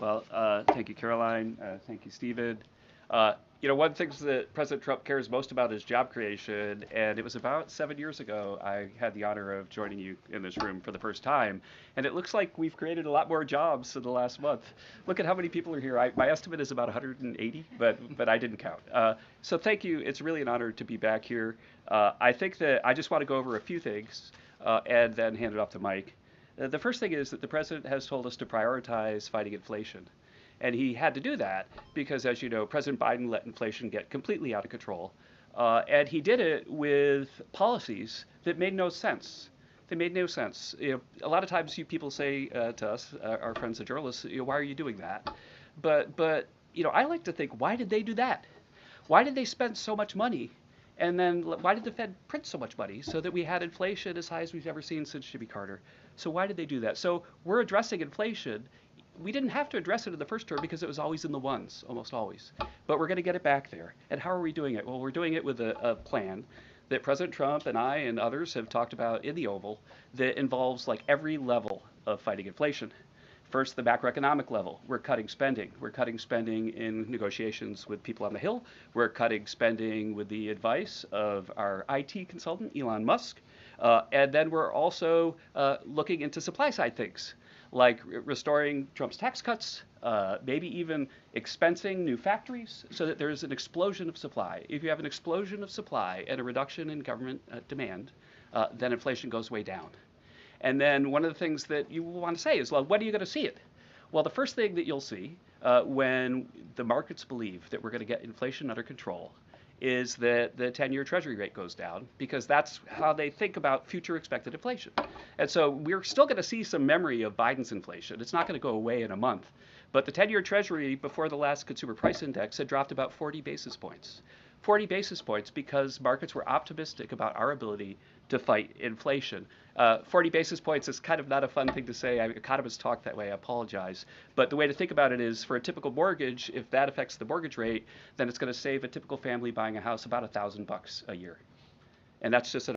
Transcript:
Well, thank you, Caroline. Thank you, Stephen. One of the things that President Trump cares most about is job creation, and it was about 7 years ago I had the honor of joining you in this room for the first time, and it looks like we've created a lot more jobs in the last month. Look at how many people are here. My estimate is about 180, but I didn't count. So thank you. It's really an honor to be back here. I think that I just want to go over a few things and then hand it off to Mike. The first thing is that the president has told us to prioritize fighting inflation. And he had to do that because, as you know, President Biden let inflation get completely out of control. And he did it with policies that made no sense. They made no sense. A lot of times you people say to us, our friends the journalists, why are you doing that? But I like to think, why did they do that? Why did they spend so much money? And then why did the Fed print so much money so that we had inflation as high as we've ever seen since Jimmy Carter? So why did they do that? So we're addressing inflation. We didn't have to address it in the first term because it was always in the ones, almost always. But we're going to get it back there. And how are we doing it? Well, we're doing it with a plan that President Trump and I and others have talked about in the Oval that involves like every level of fighting inflation. First, the macroeconomic level. We're cutting spending. We're cutting spending in negotiations with people on the Hill. We're cutting spending with the advice of our IT consultant, Elon Musk. And then we're also looking into supply side things like restoring Trump's tax cuts, maybe even expensing new factories so that there's an explosion of supply. If you have an explosion of supply and a reduction in government demand, then inflation goes way down. And then one of the things that you want to say is, well, when are you going to see it? Well, the first thing that you'll see when the markets believe that we're going to get inflation under control is that the 10-year Treasury rate goes down because that's how they think about future expected inflation. And so we're still going to see some memory of Biden's inflation. It's not going to go away in a month. But the 10-year Treasury before the last consumer price index had dropped about 40 basis points. 40 basis points because markets were optimistic about our ability to fight inflation. 40 basis points is kind of not a fun thing to say. Economists talk that way. I apologize. But the way to think about it is for a typical mortgage, if that affects the mortgage rate, then it's going to save a typical family buying a house about $1,000 a year. And that's just an